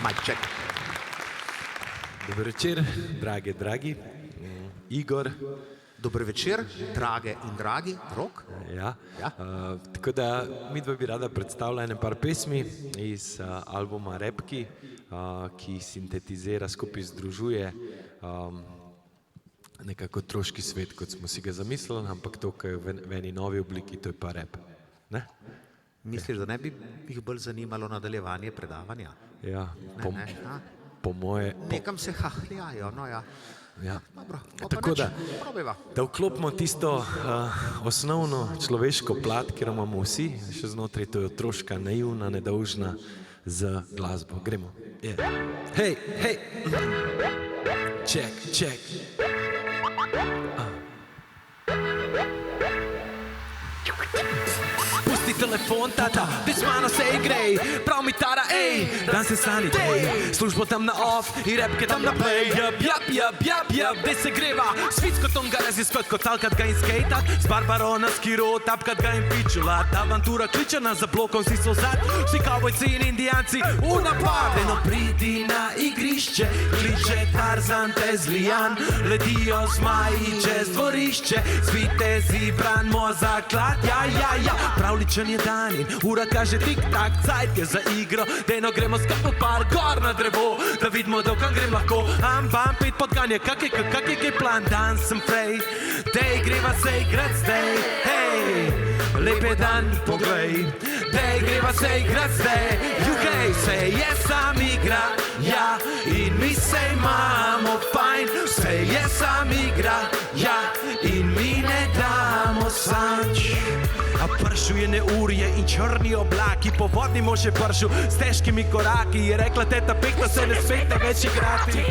Mic check. Dober večer, dragi. Igor. Dober večer, drage in dragi. Rok. Ja. Tako da midva bi rada predstavila ene par pesmi iz albuma Repki, ki sintetizira, skupaj združuje nekako otroški svet, kot smo si ga zamislili, ampak to, kar je v eni novi obliki, to je pa rap. Ne? Misliš, da ne bi jih bolj zanimalo nadaljevanje predavanja? Ja, po moje... Nekam se hahljajo, no ja. Ja. Dobro, tako da vklopimo tisto osnovno človeško plat, kjer imamo vsi, še znotraj, to je otroška, naivna, nedolžna z glasbo. Gremo. Hej! Check. Pusti telefon, tata, ti s mano se igrej, prav mi tara, ej, dan se sani, dej, službo tam na off i repke tam na play, jab, gdje se greva, svitsko tom ga raziskat, kotalkat ga in skejtat, s Barbarona skiro, tapkat ga in pičulat, avantura kličana za blokom si solzat, vsi kavbojci in indijanci u napad, eno pridi na igrišće, kliče Tarzan te zlijan, letijo zmaji čez dvorišće, svite zibran mozak klad, ja, pravličan je dan in ura kaže tik-tak, cajt je za igro, dejno gremo skakot par gor na drevo, da vidimo dokam grem lahko, bam, pet podganje, kak je plan, dan sem frej, dej greva se igrat zdaj, hej, lep je dan, poglej, dej greva se igrat zdaj, UK se je sam igra, ja, in mi se imamo fajn, se je sam igra, ja, in mi ne damo sanč. A pršel je neurje in črni oblaki, po vodni mož je pršel s težkimi koraki, je rekla teta Pekla se ne smete več igrati.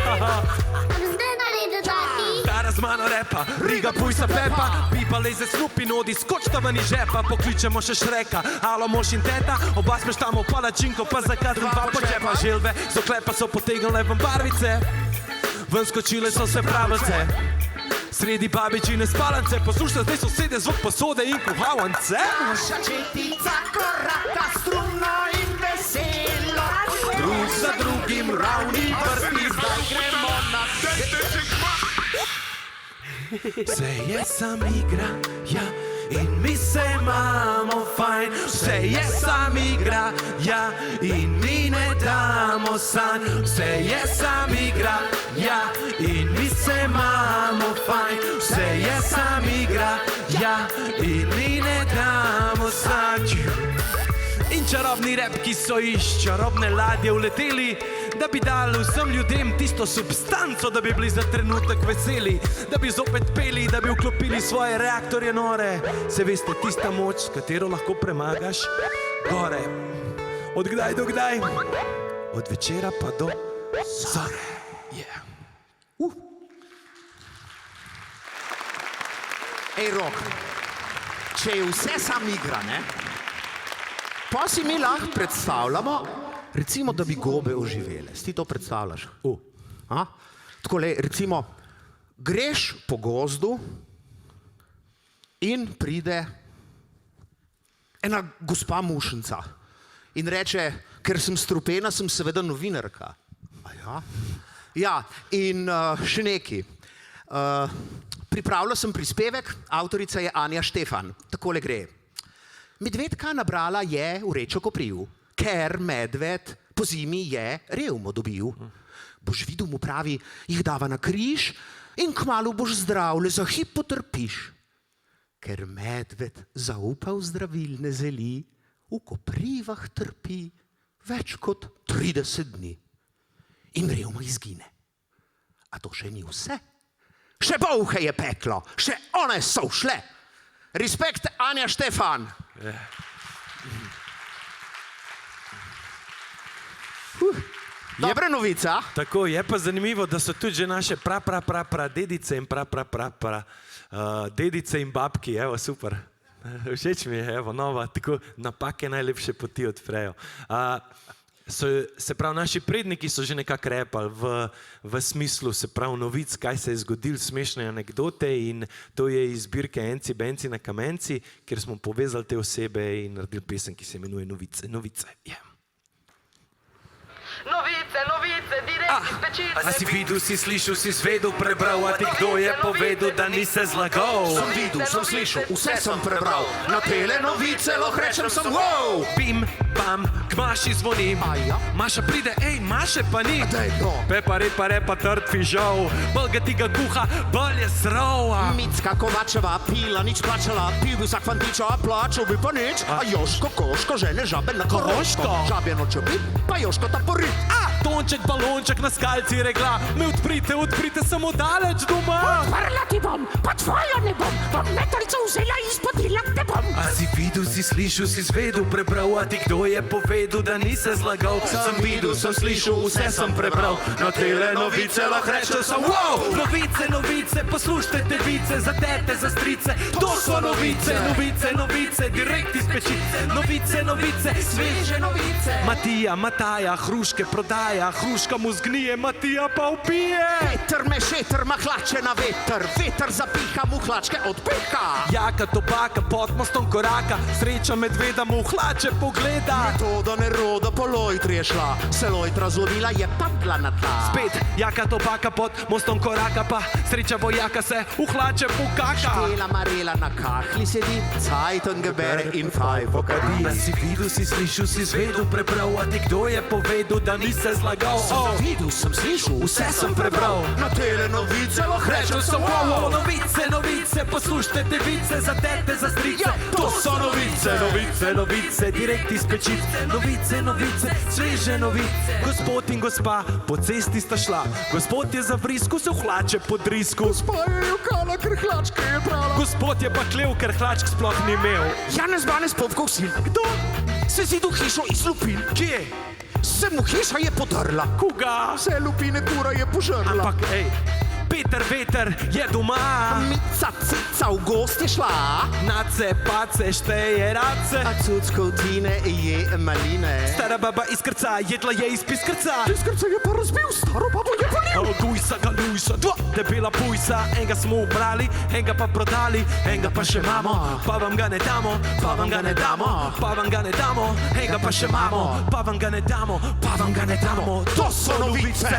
Tara z mano repa, riga pujsa Pepa, pipa leze Snoop in odi skočta ven iz žepa, pokličemo še Šreka, alo mož in teta, oba smeštamo palačinko, pa zakazam dva počepa, želve z oklepa so potegnile ven barvice, ven skočile so se pravice. Sredi babičine spalance, poslušaj zdaj sosede zvok posode in kuhavance. Naša četica koraka strumno in veselo, drug za drugim ravni vrsti, zdaj gremo na vse je sam igra, ja, in mi se imamo fajn, vse je sam igra, ja, in mi ne damo sanj, vse je sam igra, ja, in mi se imamo fajn, vse je sam igra, ja, in mi ne damo sanj. In čarobni repki so iz čarobne ladje uleteli, da bi dali vsem ljudem tisto substanco, da bi bili za trenutek veseli, da bi zopet peli, da bi vklopili svoje reaktorje nore. Se veste, tista moč, s katero lahko premagaš gore. Od kdaj do kdaj? Od večera pa do zore. Ej, Rok, če je vse sam igra, ne? Pa si mi lahko predstavljamo, recimo, da bi gobe oživele. Si ti to predstavljaš? Takole, recimo, greš po gozdu in pride ena gospa mušenca in reče, ker sem strupena, sem seveda novinarka. Ja, in še neki. Pripravila sem prispevek, avtorica je Anja Štefan. Takole gre. Medvedka nabrala je vrečo kopriv, ker medved po zimi je revmo dobil. Boš videl, mu pravi, jih dava na križ in kmalu boš zdrav, le za hip potrpiš. Ker medved zaupal zdravilne zeli, v koprivah trpi več kot 30 dni. In revma izgine. A to še ni vse. Še bolhe je peklo, še one so šle. Respekt, Anja Štefan. Dobra novica. Tako, je pa zanimivo, da so tudi že naše dedice in dedice in babki, evo, super. Všeč mi je, evo, nova, tako napake najlepše poti odprejo. Se pravi, naši predniki so že nekako repali v smislu, se pravi, novic, kaj se je zgodilo, smešne anekdote, in to je iz zbirke Enci, Benci na Kamenci, kjer smo povezali te osebe in naredili pesem, ki se imenuje Novice. Novice, direkt iz pečice. A si videl, si slišal, si zvedel, prebral, a ti kdo je povedal, da nisi zlagal? Sem videl, sem slišal, vse sem prebral. Na tele novice lahko rečem sem wow. Bim, bam, k Maši zvonim. A ja? Maša pride, ej, Maše pa ni. Daj no. Pepa, repa, trd fižol. Bolj ga ti ga kuha, bolj je srova. Micka Kovačeva pila, nič plačala, pil bi vsak fantiča, plačal bi pa nič. A Joško Koško žene žabe na Koroško. Žabje noče bit, pa Joško ta porit. Tonček, balonček na skalci regla. Me odprite samo daleč doma. Odprla ti bom, pa tvojo ne bom, bom metalco vzela izpod ila te bom. A si videl, si slišal, si zvedel, prebral, a ti kdo je povedal, da nisi zlagal? Sem videl, sem slišal, vse sem prebral. Na tele novice lahko rečem sem wow. Novice, poslušajte device, za tete, za strice. To so novice, direkt iz pečice. Novice, sveže novice. Matija, Mataja, hruške prodaja, hruška mu zgnije, Matija pa upije. Peter me šeter, ma hlače na veter, veter zapiha mu hlačke od peka. Jaka tobaka, pod mostom koraka, sreča medveda mu hlače pogleda. Metoda neroda po lojtri je šla, se lojtra zlomila, je padla na tla. Spet, jaka tobaka, pod mostom koraka, pa sreča vojaka se v hlače pokaka. Štela Marela na kahli sedi, Zeitung bere in fajfo kadi. A si videl, si slišal, si zvedel, prebral, a ti kdo je povedal, da nisi zlagal? Sem videl, sem slišal, vse sem prebral. Na tele novice lahko rečem sem wow. Novice, poslušajte device, za tete, za strice. To so novice, direkt iz pečice. Novice, sveže novice. Gospod in gospa po cesti sta šla, gospod je zavrisku se v hlače podrisku. Gospa je jokala, ker hlačke je brala. Gospod je pa klev, ker hlačk sploh ni imel. Janez Banez Popkov sin. Kdo? Se zidu hišo iz lupin. Kje? Se mu hiša je podrla. Koga? Vse lupine kura je požrla. Ampak, ej, Peter veter je doma. Mica cica v gost je šla. Nace, pace, šteje race. A cuckovtine je maline. Stara baba iz krca, jedla je iz piskrca. Piskrca je pa razbil, staro babo je polil. Gujsa, galujsa, dva debela pujsa. Enega smo ubrali, enega pa prodali, enega pa še imamo, pa vam ga ne damo, pa vam ga ne damo, pa vam ga ne damo, enega pa še imamo, pa vam ga ne damo, pa vam ga ne damo. To so novice.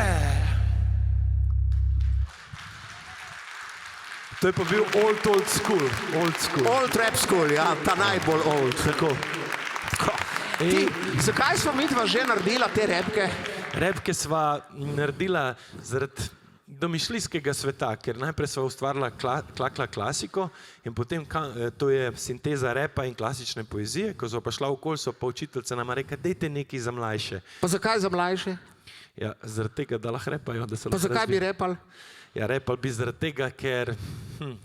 To je pa bil old school. Old rap school, ja, ta najbolj old. Tako. Ti, zakaj smo mi dva že naredila te repke? Repke sva naredila zaradi domišljijskega sveta, ker najprej sva ustvarila klasiko in potem to je sinteza repa in klasične poezije. Ko sva pa šla okoli, so pa učiteljica nama rekla, dejte nekaj za mlajše. Pa zakaj za mlajše? Ja, zaradi tega, da lahko repajo, da se Pa lahko zakaj bi repal? Ja, repal bi zaradi tega, ker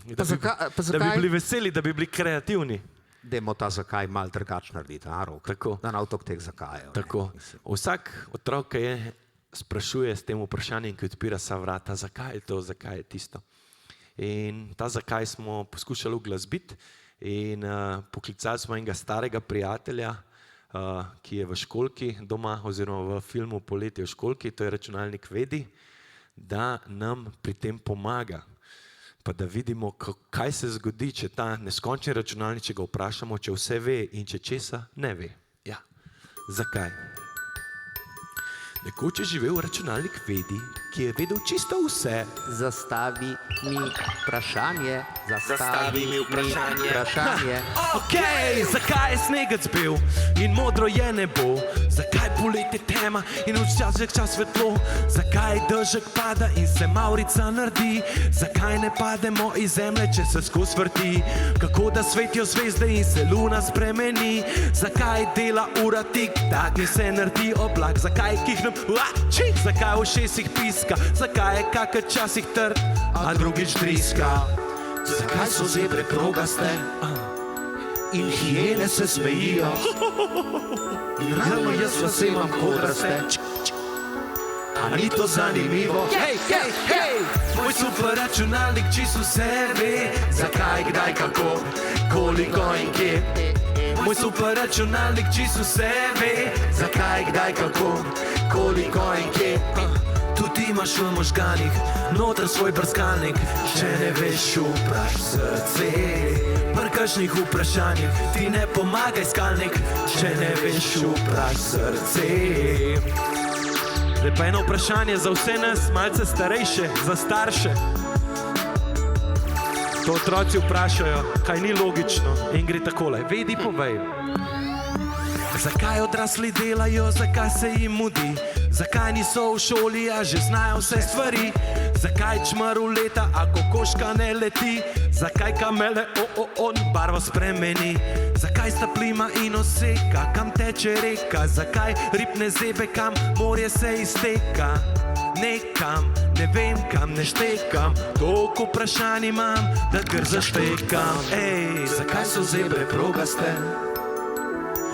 da zakaj? bi bili veseli, da bi bili kreativni. Dajmo ta zakaj malo drugače narediti, Rok? Tako. Da na otok teh zakajev. Tako. Vsak otrok, ki je sprašuje s tem vprašanjem, ki odpira vsa vrata, zakaj je to, zakaj je tisto. In ta zakaj smo poskušali uglasbiti in poklicali smo enega starega prijatelja, ki je v školki doma oziroma v filmu Poletje v školki, to je računalnik Vedi, da nam pri tem pomaga. Pa da vidimo, kaj se zgodi, če ta neskončni računalnik, če ga vprašamo, če vse ve in če česa ne ve. Ja, zakaj? Nekoč je živel računalnik Vedi, ki je vedel čisto vse. Zastavi mi vprašanje. Okej, zakaj je snegec bil in modro je nebo? Zakaj poleti tema in včasih čas svetlo? Zakaj dežek pada in se mavrica naredi? Zakaj ne pademo iz zemlje, če se skozi vrti? Kako da svetijo zvezde in se luna spremeni? Zakaj dela ura tik-tak in se naredi oblak? Zakaj kihnem zakaj v ušesih piska? Zakaj je kaka časih trd, a drugič driska? Zakaj so zebre krogaste in hijene se smejijo? In ravno jaz vas imam kodraste. A ni to zanimivo? Hej! Moj super računalnik čisto vse ve. Zakaj, kdaj, kako, koliko in kje? Moj super računalnik čisto vse ve. Zakaj, kdaj, kako, koliko in kje? Tudi imaš v možganih noter svoj brskalnik. Če ne veš, vpraš srce. Pri kakšnih vprašanjih ti ne pomaga iskalnik. Če ne veš, vpraš srce. Zdaj pa eno vprašanje za vse nas, malce starejše, za starše. To otroci vprašajo, kaj ni logično in gre takole. Vedi, povej. Zakaj odrasli delajo, zakaj se jim mudi? Zakaj niso v šoli, a že znajo vse stvari? Zakaj čmar leta, a kokoška ne leti? Zakaj kamele on barvo spremeni? Zakaj sta plima in oseka, kam teče reka? Zakaj rib ne zebe, kam morje se izteka? Nekam, ne vem kam, ne štekam, toliko vprašanj imam, da kar zaštekam. Ej, Zakaj so zebre progaste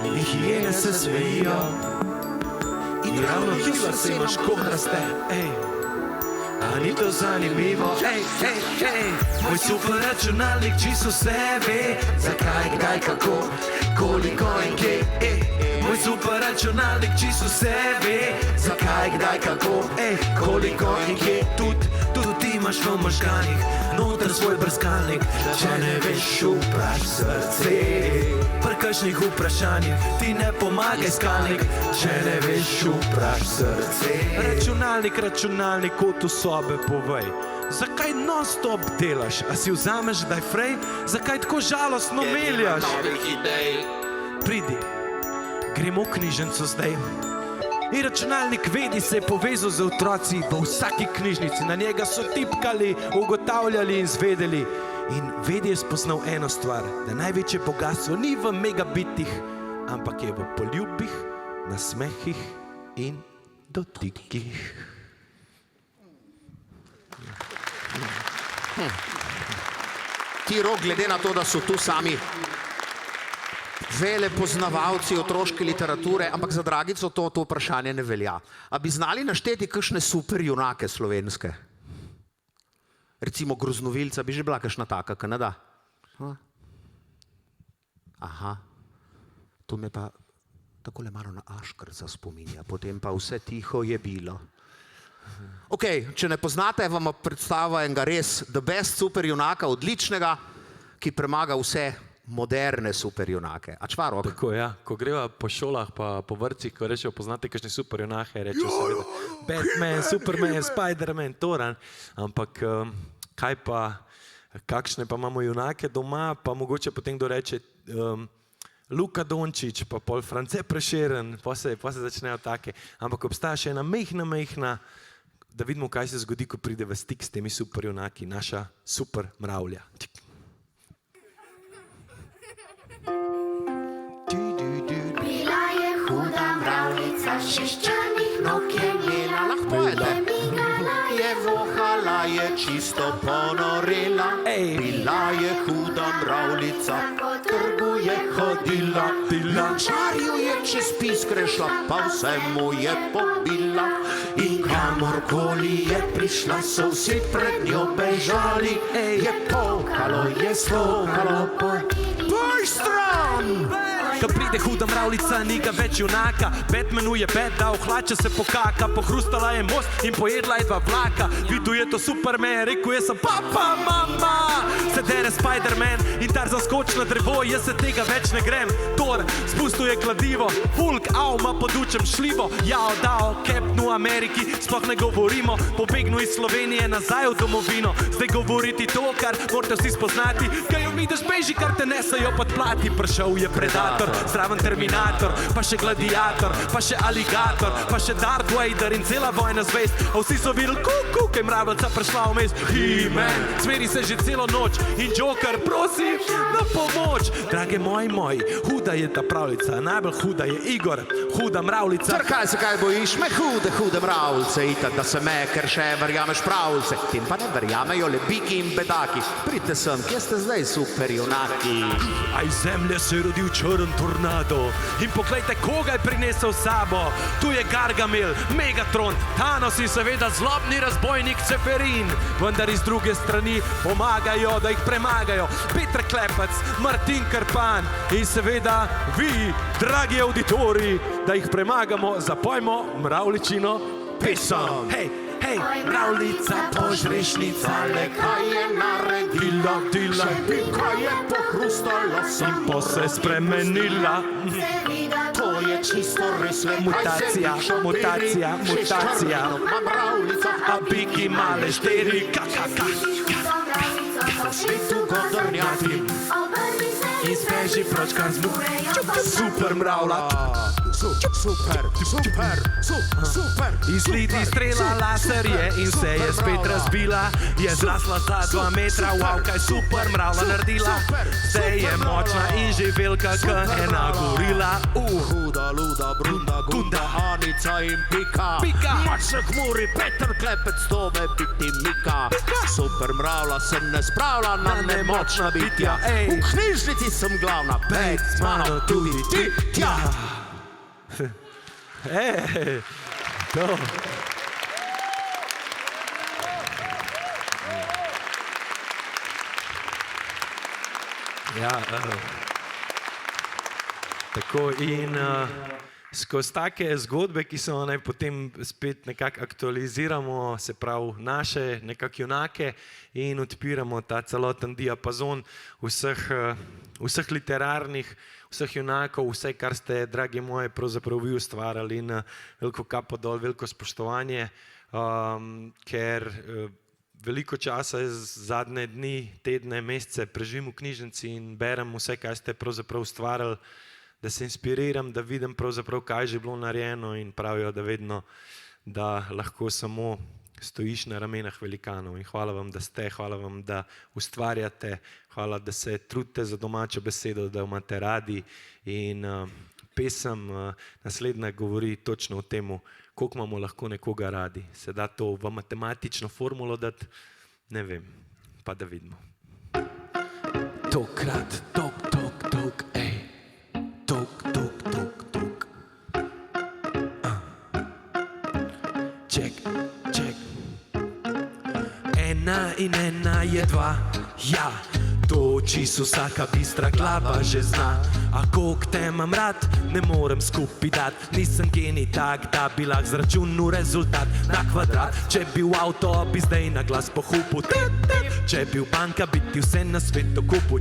in hijene se smejijo in ravno ti lase imaš kodraste? ej, A ni to zanimivo? moj super računalnik čisto vse ve. Zakaj, kdaj, kako, koliko in kje? Moj super računalnik čisto vse ve. Zakaj, kdaj, kako, koliko in kje? Tudi ti imaš v možganih noter svoj brskalnik. Če ne veš, vpraš srce. Pri kakšnih vprašanjih ti ne pomaga iskalnik. Če ne veš, vpraš srce. Računalnik, kot v sobe povej. Zakaj non-stop delaš? A si vzameš kdaj frej? Zakaj tako žalostno meljaš? Pridi, gremo v knjižnico zdaj. In računalnik vedi se je povezal z otroci v vsaki knjižnici. Na njega so tipkali, ugotavljali in zvedeli. In vedi je spoznal eno stvar, da največje bogatstvo ni v megabitih, ampak je v poljubih, nasmehih in dotikih. Ti, Rok, glede na to, da so tu sami velepoznavalci otroške literature, ampak za Dragico to vprašanje ne velja. A bi znali našteti kakšne super junake slovenske? Recimo Groznovilca bi že bila kakšna taka, kaj ne da? Aha, to me pa takole malo na Aškrca spominja, potem pa vse tiho je bilo. Ok, če ne poznate, vam predstavlja enega res the best super junaka, odličnega, ki premaga vse moderne super junake. A čvarok? Tako, ja. Ko greva po šolah pa po vrtcih, ko rečejo, poznate kakšne super junake, rečejo seveda Batman, Superman, Spiderman, Toran, ampak kaj pa, kakšne pa imamo junake doma, pa mogoče potem kdo reče Luka Dončić, pa pol France Prešeren, pa se začnejo take, ampak obstaja še ena mehna, da vidimo, kaj se zgodi, ko pride v stik s temi super junaki, naša super mravlja. Bila je huda mravljica, šeščanih nog je imela, Lahko pojete. je vohala, je čisto ponorela. Bila je huda mravljica, trgu je hodila. Lančarju je čez pisk rešla, pa vse mu je pobila. In kamorkoli je prišla, so vsi pred njo bežali. Je pokalo, je slokalo po tvoj stran. Ko pride huda mravljica, ni ga več junaka. Batmanu je bed dal, hlače se pokaka. Pohrustala je most in pojedla je dva vlaka. Videl je to Superman, rekel je sem papa, mama. Se dere Spiderman in Tarzan skoči na drevo. Jaz se tega več ne grem. Thor spustil je kladivo. Hulk, ma pod učem šljivo. Jao, dao, Captain v Ameriki, sploh ne govorimo. Pobegnil iz Slovenije nazaj v domovino. Zdaj govoriti to, kar morate vsi spoznati. Kaj jo vidiš beži, kar te nesajo pod plati. Prišel je predator, zraven Terminator, pa še gladiator, pa še aligator, pa še Darth Vader in cela vojna zvest. A vsi so videli kuku, kaj mravljica prišla vmes. He-Man, smeri se že celo noč in Joker prosi na pomoč. Drage moji, huda je ta pravljica, najbolj huda je Igor, huda mravljica. Trkaj se kaj bojiš, me hude mravljice, itak da se me, ker še verjameš pravljice. Tem pa ne verjamejo le biki in bedaki. Pridite sem, kje ste zdaj super junaki? A iz zemlje se je rodil črn tornado in poglejte, koga je prinesel s sabo. Tu je Gargamel, Megatron, Thanos in seveda zlobni razbojnik Ceferin. Vendar iz druge strani pomagajo, da jih premagajo Peter Klepec, Martin Krpan in seveda vi, dragi auditori, da jih premagamo, zapojmo mravljičino pesem. Hej, hej, mravljica, požrešnica, le kaj je naredila, dila, Pika je pohrustala in po se spremenila. To je čisto res le Mutacija, mutacija, mutacija. A biki male štiri, Po svetu godrnjati in sveži pročkar zmuk. Super mravlja. Super Iz liti strela laser je in se je spet razbila. Je zrasla za 2 metra, wow, kaj super mravlja naredila. Se je močna in že velika, k ena gorila. Huda, luda, brunda, gunda, Anica in Pika Maček muri, Peter Klepec, to me biti Mika Super mravlja se ne spravlja na nemočna bitja V knjižnici sem glavna, pej z mano tudi ti, tja To. Ja, tako in skozi take zgodbe, ki so naj potem spet nekako aktualiziramo, se pravi naše nekako junake in odpiramo ta celoten diapazon vseh literarnih, vseh junakov, vse, kar ste, dragi moji, pravzaprav vi ustvarjali in veliko kapo dol, veliko spoštovanje, ker veliko časa zadnje dni, tedne, mesece preživim v knjižnici in berem vse, kaj ste pravzaprav ustvarjali, da se inspiriram, da vidim pravzaprav, kaj je že bilo narejeno in pravijo, da vedno, da lahko samo stojiš na ramenah velikanov in hvala vam, da ste, hvala vam, da ustvarjate, hvala, da se trudite za domačo besedo, da jo imate radi in pesem naslednja govori točno o temu, koliko imamo lahko nekoga radi. Se da to v matematično formulo dati? Ne vem, pa da vidimo. Tokrat, tok, ej, tok, tok. Ček. Ena in ena je 2, ja. To čisto vsaka bistra glava že zna. A koliko te imam rad, ne morem skupaj dat. Nisem genij tak, da bi lahko zračunal rezultat na kvadrat. Če bi v avto, bi zdaj na glas pohupil. Če bi v banka, bi ti vse na svetu kupil.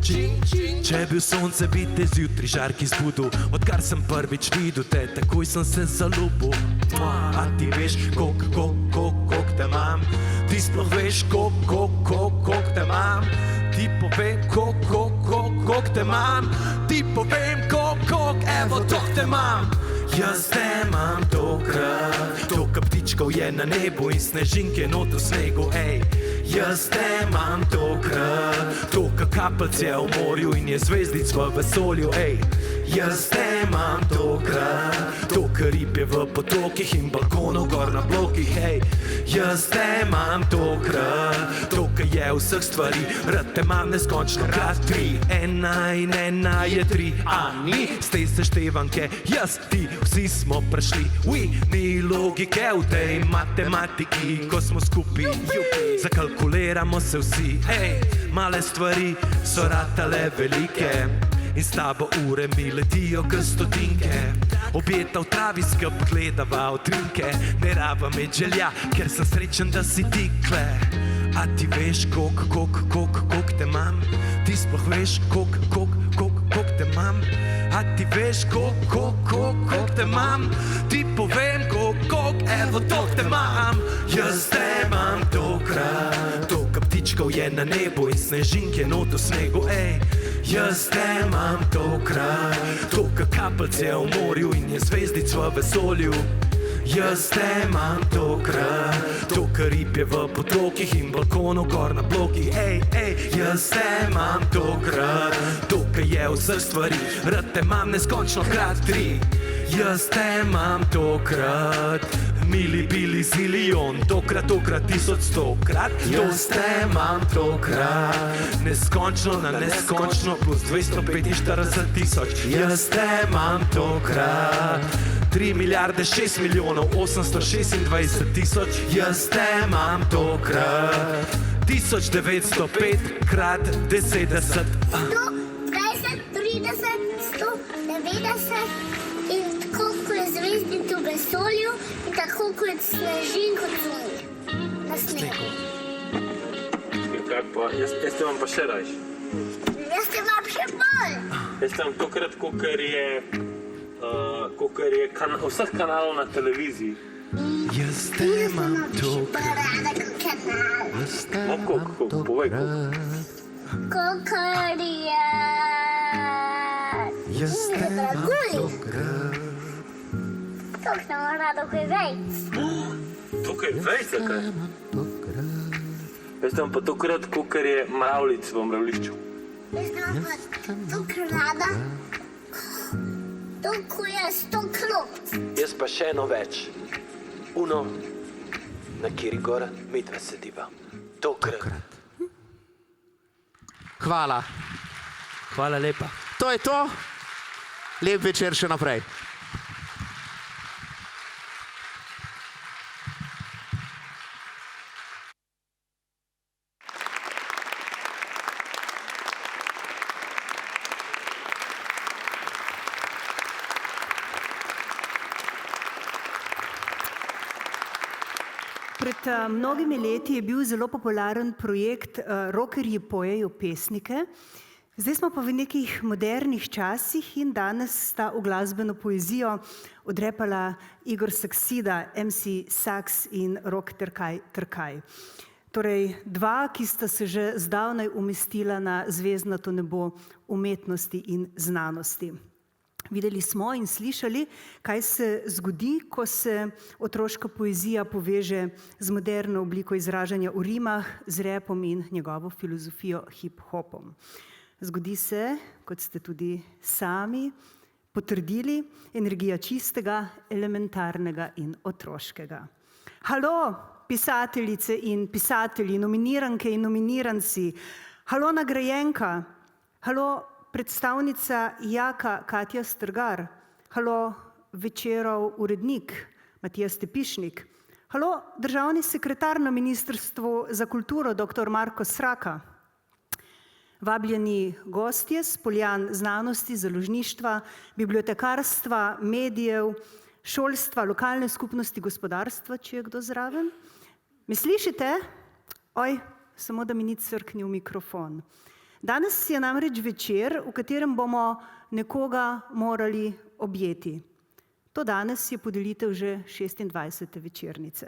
Če bi v sonce, bi te zjutraj žarki zbudil. Odkar sem prvič videl te, takoj sem se zaljubil. A ti veš, koliko te imam. Ti sploh veš, koliko te imam. Ti povem, koliko te imam. Ti povem, koliko, evo, toliko te imam. Jaz te imam tokrat. Toliko ptičkov je na nebu in snežinke not v snegu, ej. Jaz te imam tokrat. Toliko kapljic je v morju in je zvezdic v vesolju, ej. Jaz te imam tokrat. Toliko rib je v potokih in balkonov gor na blokih, ej. Jaz te imam tokrat. Toliko je vseh stvari, rad te imam neskončno krat 3. Ena in ena je 3, a ni ste seštevanke, jaz ti vsi smo prišli. Ni logike v tej matematiki, ko smo skupaj, zakalkuliramo se vsi, ej. Male stvari so ratale velike in s tabo ure mi letijo k stotinke. Objeta v travi skup gledava utrinke, ne raba me želja, ker sem srečen, da si tikle. A ti veš, koliko te imam? Ti sploh veš, koliko te imam? A ti veš, koliko te imam? Ti povem, koliko, evo, toliko te imam. Jaz te imam tokrat. Toliko ptičkov je na nebu in snežinke not v snegu, ej. Jaz te imam tokrat. Toliko kapljic je v morju in je zvezdic v vesolju. Jaz te imam tokrat. Toliko rib je v potokih in balkonov gor na blokih, ej. Jaz te imam tokrat. Toliko je vseh stvari, rad te imam neskončno krat 3. Jaz te imam tokrat. Mili, bili, zilijon, tokrat, 1100krat. Jaz te imam tokrat. Neskončno na neskončno plus 245 tisoč. Jaz te imam tokrat. 3 milijarde 6 milijonov 826 tisoč. Jaz te imam tokrat. 1905 krat 10. 120, 30, 190 in tako kot je zvezdic v vesolju in tako kot snežink v zemlji. Na snegu. Kaj pa, jaz te vam pa še rajš. Jaz te imam še bolj. Jaz te vam tokrat, kakor je vseh kanalov na televiziji. Jaz te imam tokrat, Rada kanal. jaz te No, imam povej, tokrat, Kakor je... jaz te imam tokrat. Kako sem rada kaj vejc. Tukaj veš, zakaj? Jaz te vam pa tokrat, kakor je mravljic v mravlišču. Jaz te imam pa tukaj rada. Tukaj je 100 klopc. Jaz pa še eno več. Uno, na kjeri gor midva sediva. Tokrat. Hvala. Hvala lepa. To je to. Lep večer še naprej. Pred mnogimi leti je bil zelo popularen projekt Rockerji pojejo pesnike. Zdaj smo pa v nekih modernih časih in danes sta v glasbeno poezijo odrepala Igor Saksida, MC Saks in Rok Trkaj. Torej dva, ki sta se že zdavnaj umestila na zvezdnato nebo umetnosti in znanosti. Videli smo in slišali, kaj se zgodi, ko se otroška poezija poveže z moderno obliko izražanja v rimah, z repom in njegovo filozofijo hip-hopom. Zgodi se, kot ste tudi sami potrdili, energija čistega, elementarnega in otroškega. Halo, pisateljice in pisatelji, nominiranke in nominiranci, halo nagrajenka, halo predstavnica Jaka Katja Strgar, halo Večerov urednik Matija Stepišnik, halo državni sekretar na Ministrstvu za kulturo dr. Marko Sraka, vabljeni gostje s poljan znanosti, založništva, bibliotekarstva, medijev, šolstva, lokalne skupnosti, gospodarstva, če je kdo zraven. Me slišite? Oj, samo da mi ni crknil mikrofon. Danes je namreč večer, v katerem bomo nekoga morali objeti. To danes je podelitev že 26. večernice.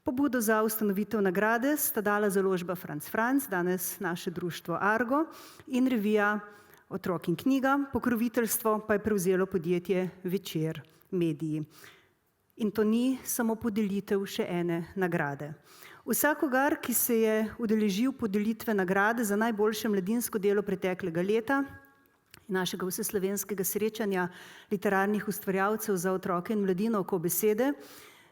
Pobudo za ustanovitev nagrade sta dala založba Franc Franc, danes naše društvo Argo in revija Otrok in knjiga, pokroviteljstvo pa je prevzelo podjetje Večer mediji. In to ni samo podelitev še ene nagrade. Vsakogar, ki se je udeležil podelitve nagrade za najboljše mladinsko delo preteklega leta, našega vseslovenskega srečanja literarnih ustvarjalcev za otroke in mladino oko besede,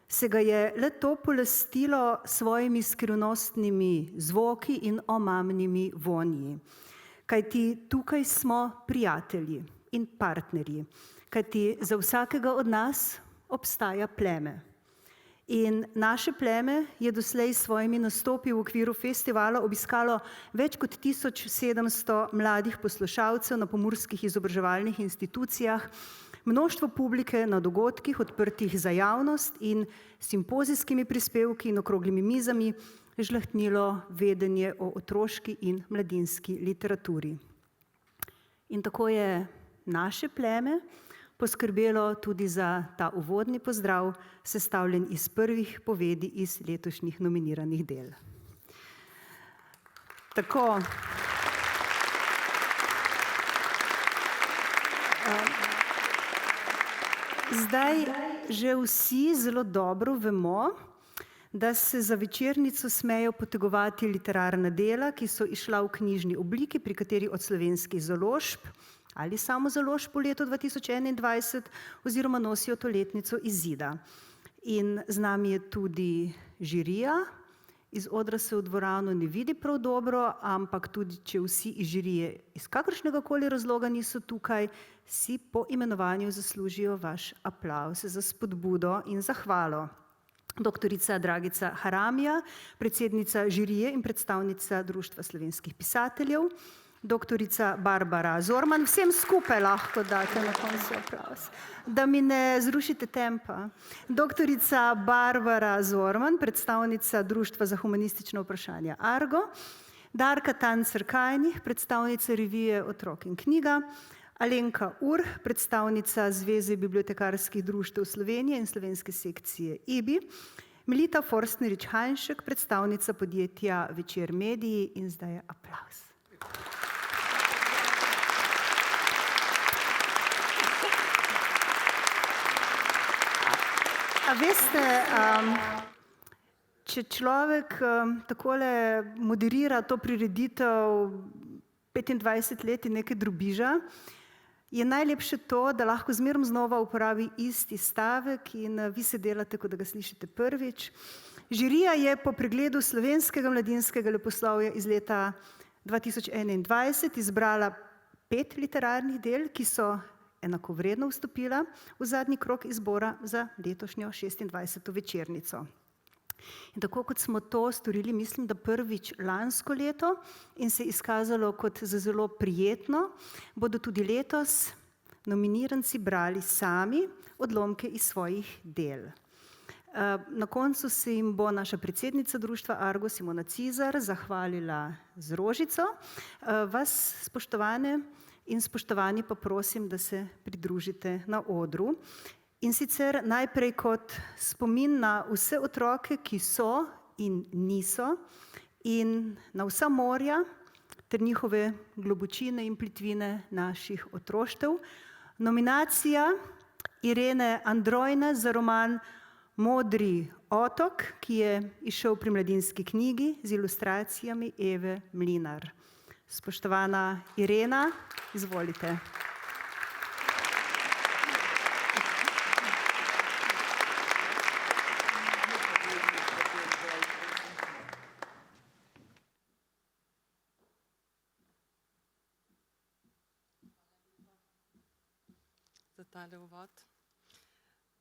se ga je le to polastilo svojimi skrivnostnimi zvoki in omamnimi vonji. Kajti tukaj smo prijatelji in partnerji, kajti za vsakega od nas obstaja pleme. In naše pleme je doslej s svojimi nastopi v okviru festivala obiskalo več kot 1700 mladih poslušalcev na pomurskih izobraževalnih institucijah, mnoštvo publike na dogodkih odprtih za javnost in simpozijskimi prispevki in okroglimi mizami žlahtnilo vedenje o otroški in mladinski literaturi. In tako je naše pleme poskrbelo tudi za ta uvodni pozdrav, sestavljen iz prvih povedi iz letošnjih nominiranih del. Tako. Zdaj že vsi zelo dobro vemo, da se za večernico smejo potegovati literarna dela, ki so izšla v knjižni obliki, pri kateri od slovenskih založb ali samo založb po letu 2021 oziroma nosijo to letnico izida. In z nami je tudi žirija, iz odra se v dvorano ne vidi prav dobro, ampak tudi če vsi iz žirije iz kakršnega koli razloga niso tukaj, si po imenovanju zaslužijo vaš aplavz za spodbudo in zahvalo. Doktorica Dragica Haramija, predsednica žirije in predstavnica Društva slovenskih pisateljev, doktorica Barbara Zorman. Vsem skupaj lahko date na koncu aplavz, da mi ne zrušite tempa. Doktorica Barbara Zorman, predstavnica Društva za humanistično vprašanje Argo, Darka Tancer-Kajnih, predstavnica revije Otrok in knjiga, Alenka Ur, predstavnica Zveze bibliotekarskih društev Slovenije in slovenske sekcije IBI, Melita Forstnerič-Hajnšek, predstavnica podjetja Večer Mediji in zdaj je aplavz. A veste, če človek takole moderira to prireditev 25 let in nekaj drobiža, je najlepše to, da lahko zmerom znova uporabi isti stavek in vi se delate, kot da ga slišite prvič. Žirija je po pregledu slovenskega mladinskega leposlovja iz leta 2021 izbrala 5 literarnih del, ki so enakovredno vstopila v zadnji krog izbora za letošnjo 26. večernico. In tako kot smo to storili, mislim, da prvič lansko leto in se je izkazalo kot za zelo prijetno, bodo tudi letos nominiranci brali sami odlomke iz svojih del. Na koncu se jim bo naša predsednica društva Argo, Simona Cizar, zahvalila z rožico. Vas, spoštovane in spoštovani, pa prosim, da se pridružite na odru. In sicer najprej kot spomin na vse otroke, ki so in niso, in na vsa morja ter njihove globočine in plitvine naših otroštev. Nominacija Irene Androjne za roman Modri otok, ki je izšel pri Mladinski knjigi z ilustracijami Eve Mlinar. Spoštovana Irena, izvolite. Za tale uvod.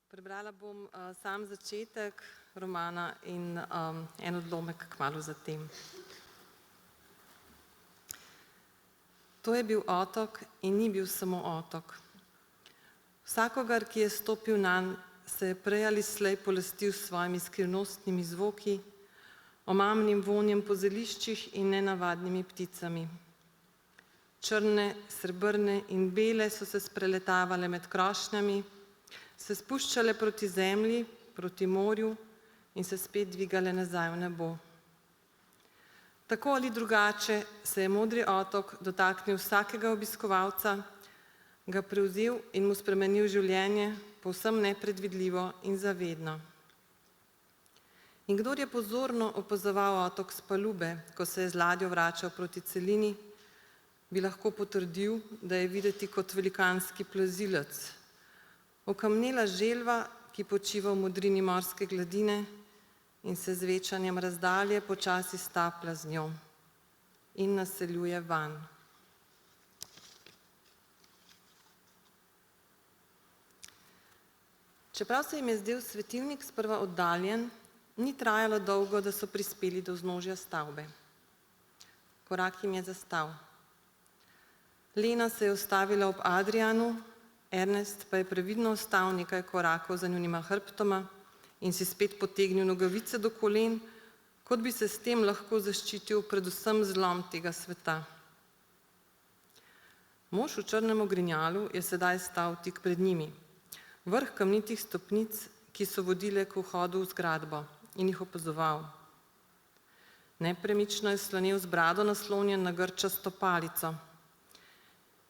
Prebrala bom sam začetek romana in en odlomek kmalu zatem. To je bil otok in ni bil samo otok. Vsakogar, ki je stopil nanj, se je prej ali slej polastil s svojimi skrivnostnimi zvoki, omamnim vonjem po zeliščih in nenavadnimi pticami. Črne, srebrne in bele so se spreletavale med krošnjami, se spuščale proti zemlji, proti morju in se spet dvigale nazaj v nebo. Tako ali drugače se je Modri otok dotaknil vsakega obiskovalca, ga prevzel in mu spremenil življenje povsem nepredvidljivo in zavedno. In kdor je pozorno opazoval otok s palube, ko se je z ladjo vračal proti celini, bi lahko potrdil, da je videti kot velikanski plazilec. Okamnela želva, ki počiva v modrini morske gladine in se z večanjem razdalje počasi staplja z njo in naseljuje vanj. Čeprav se jim je zdel svetilnik sprva oddaljen, ni trajalo dolgo, da so prispeli do vznožja stavbe. Korak jim je zastal. Lena se je ustavila ob Adrianu, Ernest pa je previdno ostal nekaj korakov za njunima hrbtoma in si spet potegnil nogavice do kolen, kot bi se s tem lahko zaščitil predvsem zlom tega sveta. Mož v črnem ogrinjalu je sedaj stal tik pred njimi, vrh kamnitih stopnic, ki so vodile k vhodu v zgradbo, in jih opazoval. Nepremično je slonel z brado naslonjen na grčasto palico.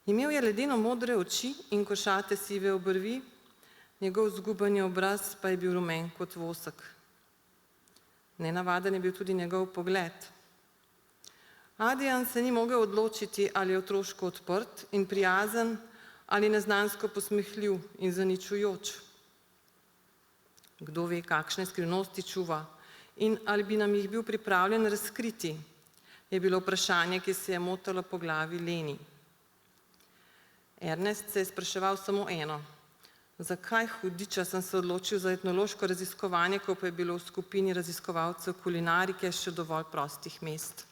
Imel je ledeno modre oči in košate sive obrvi, njegov zgubani obraz pa je bil rumen kot vosek. Nenavaden je bil tudi njegov pogled. Adrian se ni mogel odločiti, ali je otroško odprt in prijazen, ali neznansko posmehljiv in zaničujoč. Kdo ve, kakšne skrivnosti čuva in ali bi nam jih bil pripravljen razkriti, je bilo vprašanje, ki se je motalo po glavi Leni. Ernest se je spraševal samo eno. Zakaj hudiča sem se odločil za etnološko raziskovanje, ko pa je bilo v skupini raziskovalcev kulinarike še dovolj prostih mest?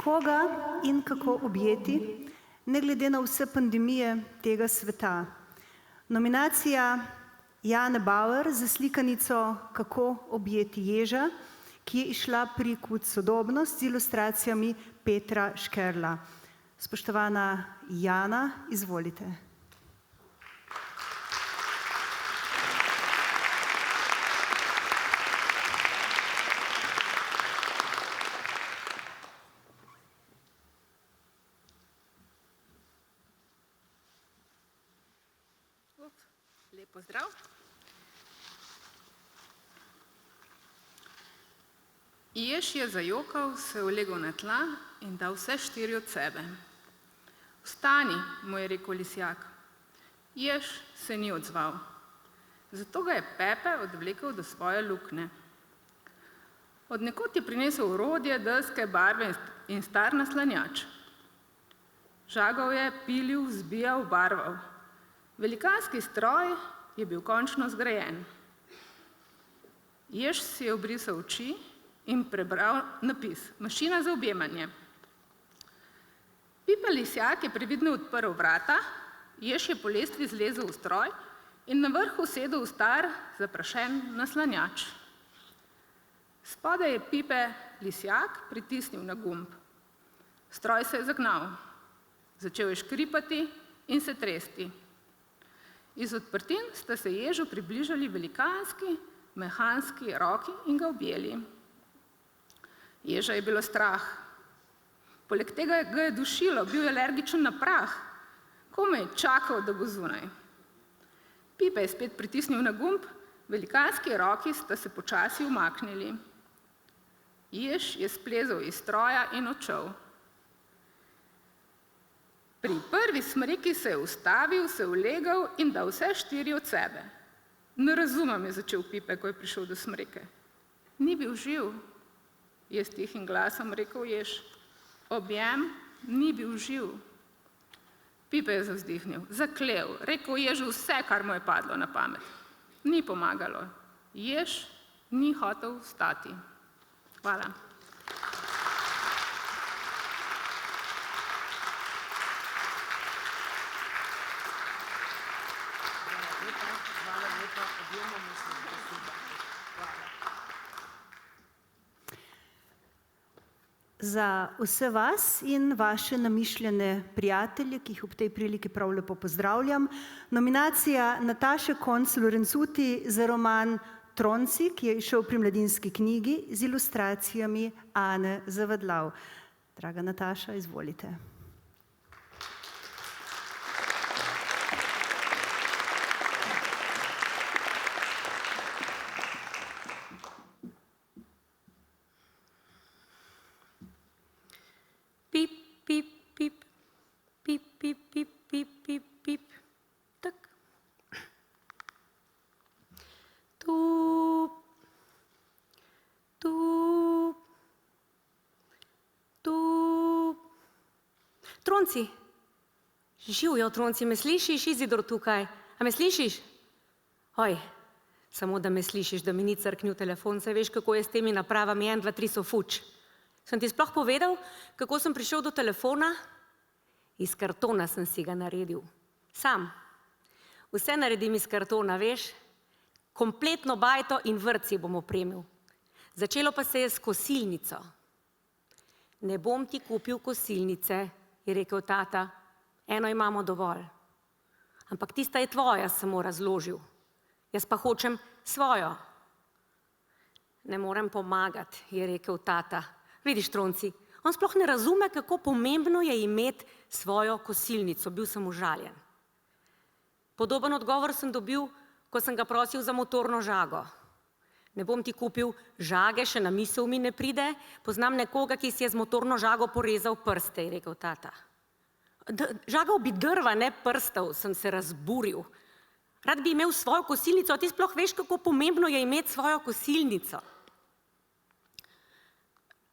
Koga in kako objeti, ne glede na vse pandemije tega sveta. Nominacija Jane Bauer za slikanico Kako objeti ježa, ki je izšla pri Kud sodobnost z ilustracijami Petra Škerla. Spoštovana Jana, izvolite. Lep pozdrav. Jež je zajokal, se ulegel na tla in dal vse 4 od sebe. Vstani, mu je rekel lisjak. Jež se ni odzval. Zato ga je Pepe odvlekel do svoje luknje. Od nekod je prinesel orodje, deske, barve in star naslanjač. Žagal je, pilil, zbijal, barval. Velikanski stroj je bil končno zgrajen. Jež si je obrisal oči in prebral napis Mašina za objemanje. Pipa lisjak je previdno odprl vrata, Jež je po lestvi zlezel v stroj in na vrhu sedel v star, zaprašen naslanjač. Spodaj je Pipe lisjak pritisnil na gumb. Stroj se je zagnal. Začel je škripati in se tresti. Iz odprtin sta se Ježu približali velikanski, mehanski roki in ga objeli. Ježa je bilo strah. Poleg tega ga je dušilo, bil je alergičen na prah. Komaj je čakal, da bo zunaj. Pipe je spet pritisnil na gumb, velikanski roki sta se počasi umaknili. Jež je splezel iz stroja in odšel. Pri prvi smreki se je ustavil, se ulegel in dal vse 4 od sebe. Ne razumem, je začel Pipe, ko je prišel do smreke. Ni bil živ, je s tihim glasom rekel Jež. Objem ni bil živ. Pipe je zavzdihnil, zaklel, rekel Ježu vse, kar mu je padlo na pamet. Ni pomagalo. Jež ni hotel vstati. Hvala. Za vse vas in vaše namišljene prijatelje, ki jih ob tej priliki prav lepo pozdravljam, nominacija Nataše Konc Lorenzuti za roman Tronci, ki je izšel pri Mladinski knjigi z ilustracijami Ane Zavadlav. Draga Nataša, izvolite. Pip, pip, pip, pip, pip, pip, pip, pip, pip, tak. Tup, tup, tup. Tronci, živijo Tronci, me slišiš, Izidor tukaj? A me slišiš? Oj, samo da me slišiš, da mi ni crknil telefon, saj veš, kako je s temi napravami, 1, 2, 3 so fuč. Sem ti sploh povedal, kako sem prišel do telefona? Iz kartona sem si ga naredil. Sam. Vse naredim iz kartona, veš? Kompletno bajto in vrt si bom opremil. Začelo pa se je s kosilnico. Ne bom ti kupil kosilnice, je rekel tata. Eno imamo dovolj. Ampak tista je tvoja, sem mu razložil. Jaz pa hočem svojo. Ne morem pomagati, je rekel tata. Vidiš, Tronci, on sploh ne razume, kako pomembno je imeti svojo kosilnico. Bil sem užaljen. Podoben odgovor sem dobil, ko sem ga prosil za motorno žago. Ne bom ti kupil žage, še na misel mi ne pride. Poznam nekoga, ki si je z motorno žago porezal prste, je rekel tata. Žagal bi drva, ne prstov, sem se razburil. Rad bi imel svojo kosilnico, a ti sploh veš, kako pomembno je imeti svojo kosilnico.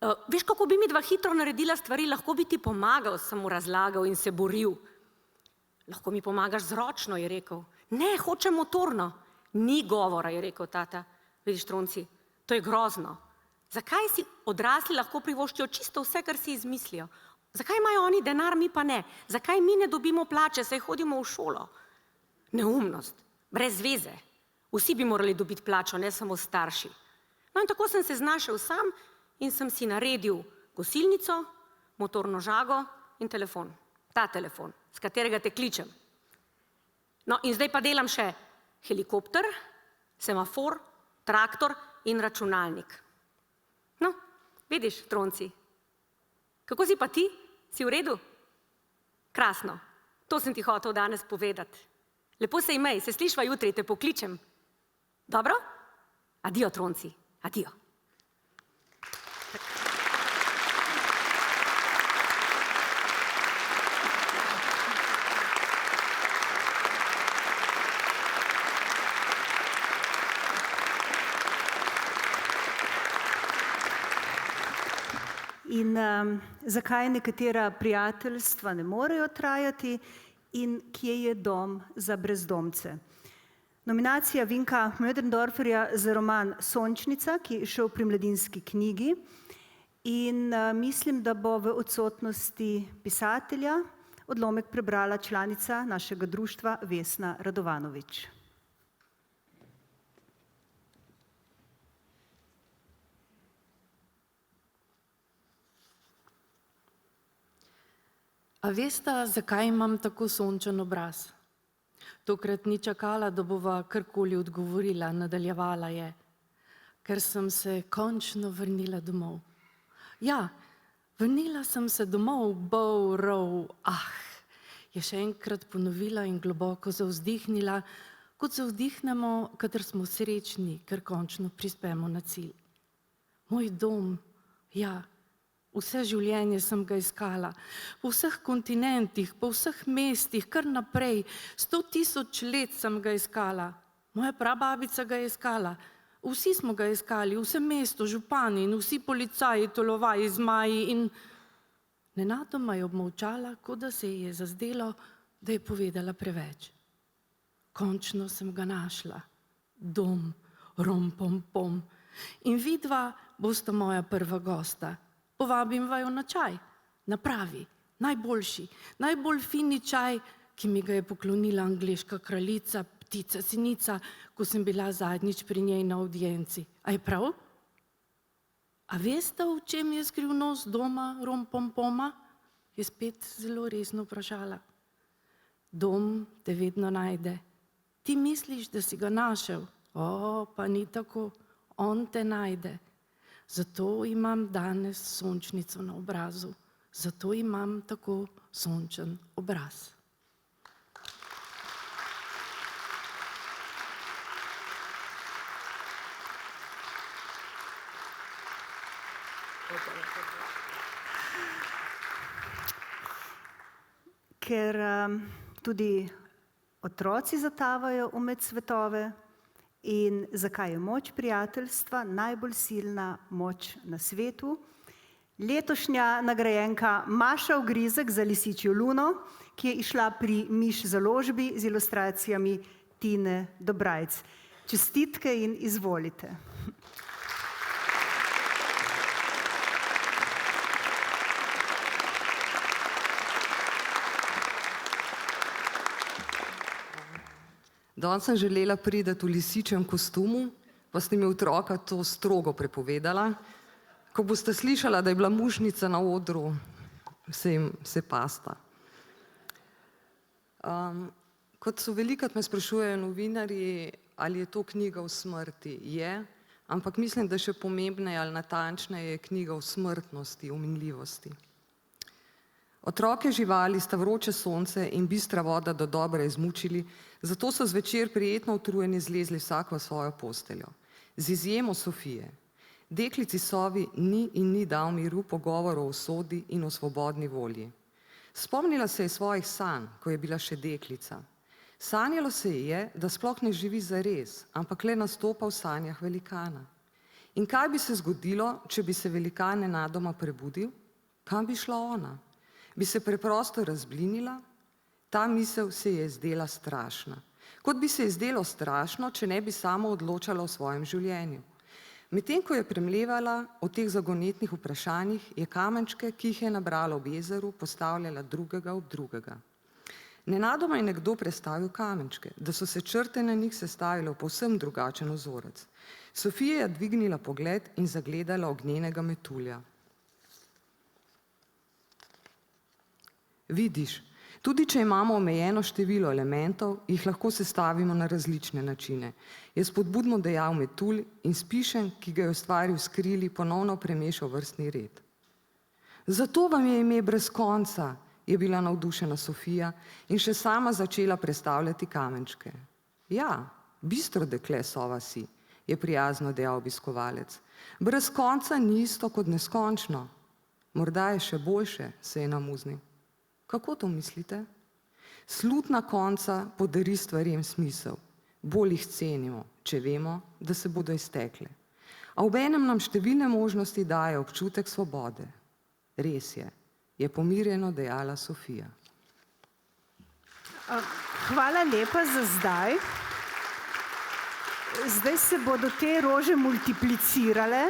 Veš, kako bi mi dva hitro naredila stvari, lahko bi ti pomagal, sem mu razlagal in se boril. Lahko mi pomagaš z ročno, je rekel. Ne, hočem motorno. Ni govora, je rekel tata. Vidiš, Tronci, to je grozno. Zakaj si odrasli lahko privoščijo čisto vse, kar si izmislijo? Zakaj imajo oni denar, mi pa ne? Zakaj mi ne dobimo plače, saj hodimo v šolo? Neumnost, brez veze. Vsi bi morali dobiti plačo, ne samo starši. No in tako sem se znašel sam in sem si naredil kosilnico, motorno žago in telefon. Ta telefon, s katerega te kličem. No in zdaj pa delam še helikopter, semafor, traktor in računalnik. No, vidiš, Tronci, kako si pa ti? Si v redu? Krasno, to sem ti hotel danes povedati. Lepo se imej, se slišva jutri, te pokličem. Dobro? Adijo, Tronci, adijo. In zakaj nekatera prijateljstva ne morejo trajati in kje je dom za brezdomce. Nominacija Vinka Möderndorferja za roman Sončnica, ki je šel pri Mladinski knjigi, in mislim, da bo v odsotnosti pisatelja odlomek prebrala članica našega društva Vesna Radovanovič. A veste, zakaj imam tako sončen obraz? Tokrat ni čakala, da bova karkoli odgovorila, nadaljevala je, ker sem se končno vrnila domov. Ja, vrnila sem se domov, je še enkrat ponovila in globoko zavzdihnila, kot zavzdihnemo, kadar smo srečni, ker končno prispemo na cilj. Moj dom, ja, vse življenje sem ga iskala, po vseh kontinentih, po vseh mestih, kar naprej, 100 000 let sem ga iskala. Moja prababica ga je iskala, vsi smo ga iskali, vse mesto, župani in vsi policaji, tolovaji, zmaji in nenadoma je obmolčala, kot da se ji je zazdelo, da je povedala preveč. Končno sem ga našla, dom, rom-pom-pom, in vidva bosta moja prva gosta. Povabim vaju na čaj, na pravi, najboljši, najbolj fini čaj, ki mi ga je poklonila angleška kraljica, ptica sinica, ko sem bila zadnjič pri njej na avdienci. A je prav? A veste, v čem je skrivnost doma rom-pom-poma? Je spet zelo resno vprašala. Dom te vedno najde. Ti misliš, da si ga našel? O, pa ni tako, on te najde. Zato imam danes sončnico na obrazu, zato imam tako sončen obraz. Ker tudi otroci zatavajo v medsvetove, in zakaj je moč prijateljstva najbolj silna moč na svetu. Letošnja nagrajenka Maša Ogrizek za Lisičjo luno, ki je izšla pri Miš založbi z ilustracijami Tine Dobrajc. Čestitke in izvolite. Danes sem želela priti v lisičjem kostumu, pa ste mi otroka to strogo prepovedala. Ko boste slišala, da je bila mušnica na odru, se pasta. Kot so velikokrat me sprašujejo novinarji, ali je to knjiga o smrti. Je, ampak mislim, da še pomembneje ali natančneje je knjiga o smrtnosti, o minljivosti. Otroke živali sta vroče sonce in bistra voda do dobra izmučili, zato so zvečer prijetno utrujeni zlezli vsak v svojo posteljo. Z izjemo Sofije. Deklici sovi ni dal miru pogovorov o usodi in o svobodni volji. Spomnila se je svojih sanj, ko je bila še deklica. Sanjalo se je, da sploh ne živi zares, ampak le nastopa v sanjah velikana. In kaj bi se zgodilo, če bi se velikan nenadoma prebudil? Kam bi šla ona? Bi se preprosto razblinila? Ta misel se je zdela strašna. Kot bi se je zdelo strašno, če ne bi sama odločala o svojem življenju. Medtem ko je premlevala o teh zagonetnih vprašanjih, je kamenčke, ki jih je nabrala ob jezeru, postavljala drugega ob drugega. Nenadoma je nekdo prestavil kamenčke, da so se črte na njih sestavile v povsem drugačen vzorec. Sofija je dvignila pogled in zagledala ognjenega metulja. Vidiš, tudi če imamo omejeno število elementov, jih lahko sestavimo na različne načine, je spodbudno dejal metulj in s pišem, ki ga je ustvaril s krili, ponovno premešal vrstni red. Zato vam je ime brez konca, je bila navdušena Sofija in še sama začela prestavljati kamenčke. Ja, bistro dekle, sova si, je prijazno dejal obiskovalec. Brez konca ni isto kot neskončno. Morda je še boljše, se je namuznil. Kako to mislite? Slutna konca podari stvarem smisel. Bolj jih cenimo, če vemo, da se bodo iztekle. A obenem nam številne možnosti daje občutek svobode. Res je pomirjeno dejala Sofija. Hvala lepa za zdaj. Zdaj se bodo te rože multiplicirale.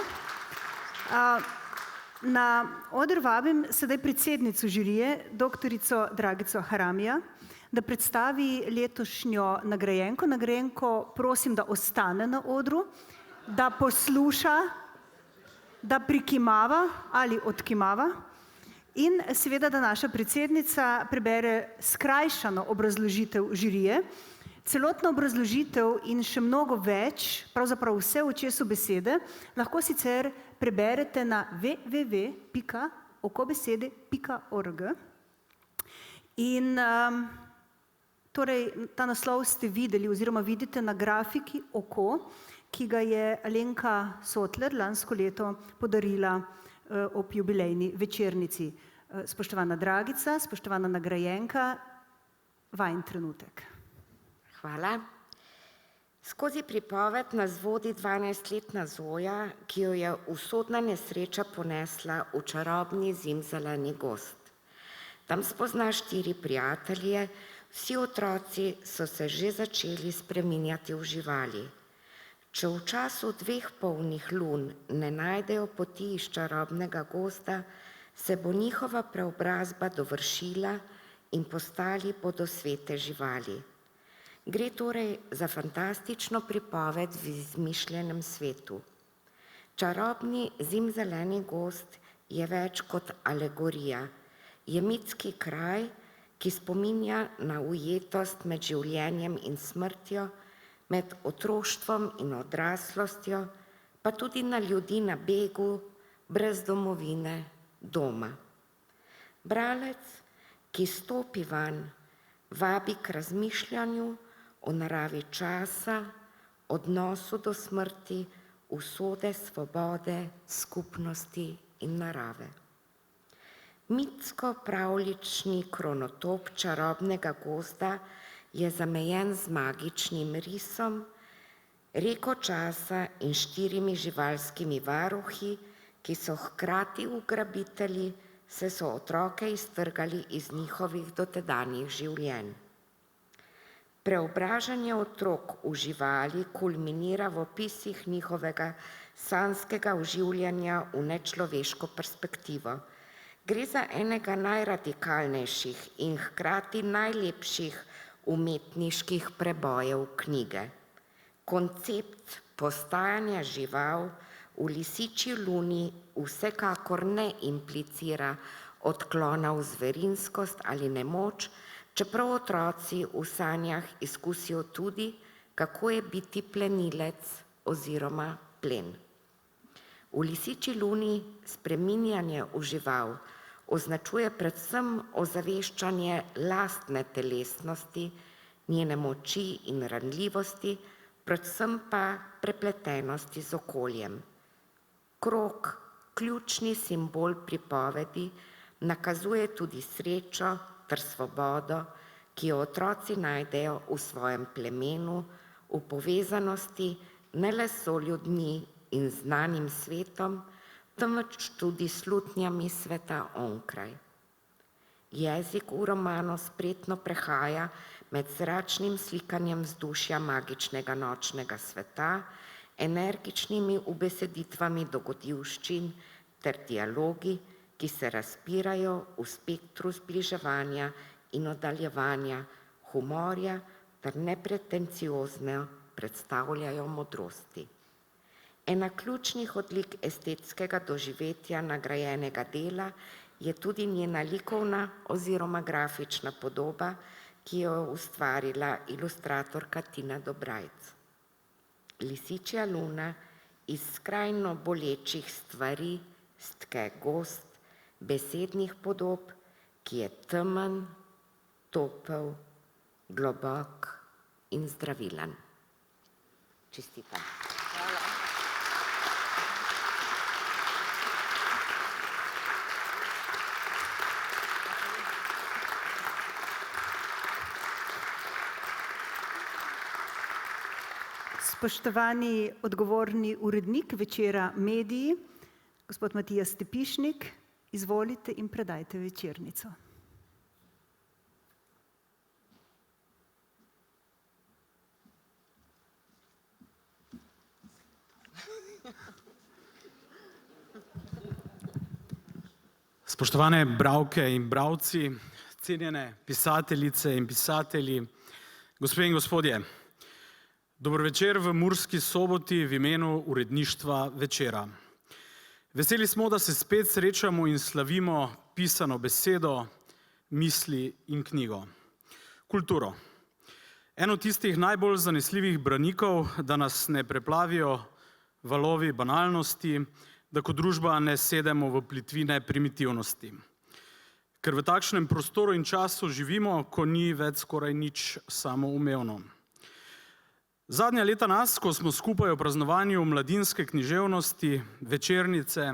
Na oder vabim sedaj predsednico žirije, doktorico Dragico Haramija, da predstavi letošnjo nagrajenko. Nagrajenko prosim, da ostane na odru, da posluša, da prikimava ali odkimava in seveda, da naša predsednica prebere skrajšano obrazložitev žirije. Celotna obrazložitev in še mnogo več, pravzaprav vse v očesu besede, lahko sicer preberete na www.okobesede.org. In torej ta naslov ste videli oziroma vidite na grafiki Oko, ki ga je Alenka Sotler lansko leto podarila ob jubilejni večernici. Spoštovana Dragica, spoštovana nagrajenka, vajin trenutek. Hvala. Skozi pripoved nas vodi 12-letna Zoja, ki jo je usodna nesreča ponesla v čarobni zimzeleni gozd. Tam spozna 4 prijatelje, vsi otroci so se že začeli spreminjati v živali. Če v času 2 polnih lun ne najdejo poti iz čarobnega gozda, se bo njihova preobrazba dovršila in postali bodo svete živali. Gre torej za fantastično pripoved v izmišljenem svetu. Čarobni zimzeleni gozd je več kot alegorija. Je mitski kraj, ki spominja na ujetost med življenjem in smrtjo, med otroštvom in odraslostjo, pa tudi na ljudi na begu, brez domovine, doma. Bralec, ki stopi vanj, vabi k razmišljanju o naravi časa, odnosu do smrti, usode, svobode, skupnosti in narave. Mitsko-pravljični kronotop čarobnega gozda je zamejen z magičnim risom, reko časa in 4 živalskimi varuhi, ki so hkrati ugrabitelji, se so otroke iztrgali iz njihovih dotedanjih življenj. Preobražanje otrok v živali kulminira v opisih njihovega sanskega oživljanja v nečloveško perspektivo. Gre za enega najradikalnejših in hkrati najlepših umetniških prebojev knjige. Koncept postajanja žival v lisičji luni vsekakor ne implicira odklona v zverinskost ali nemoč, čeprav otroci v sanjah izkusijo tudi, kako je biti plenilec oziroma plen. V lisičji luni spreminjanje v žival označuje predvsem ozaveščanje lastne telesnosti, njene moči in ranljivosti, predvsem pa prepletenosti z okoljem. Krog, ključni simbol pripovedi, nakazuje tudi srečo ter svobodo, ki jo otroci najdejo v svojem plemenu, v povezanosti ne le s soljudmi in znanim svetom, temveč tudi slutnjami sveta onkraj. Jezik v romanu spretno prehaja med zračnim slikanjem vzdušja magičnega nočnega sveta energičnimi ubeseditvami dogodivščin ter dialogi, ki se razpirajo v spektru zbliževanja in oddaljevanja, humorja ter nepretenciozno predstavljajo modrosti. Ena ključnih odlik estetskega doživetja nagrajenega dela je tudi njena likovna oziroma grafična podoba, ki jo je ustvarila ilustratorka Tina Dobrajc. Lisičja luna iz skrajno bolečih stvari stke gost besednih podob, ki je temen, topel, globok in zdravilen. Čestitam. Spoštovani odgovorni urednik večera Mediji, gospod Matija Stepišnik, izvolite in predajte večernico. Spoštovane bralke in bralci, cenjene pisateljice in pisatelji, gospe in gospodje, dober večer v Murski Soboti v imenu uredništva Večera. Veseli smo, da se spet srečamo in slavimo pisano besedo, misli in knjigo. Kulturo. Eno tistih najbolj zanesljivih branikov, da nas ne preplavijo valovi banalnosti, da kot družba ne sedemo v plitvine primitivnosti. Ker v takšnem prostoru in času živimo, ko ni več skoraj nič samoumevno. Zadnja leta nas, ko smo skupaj o praznovanju mladinske književnosti, večernice,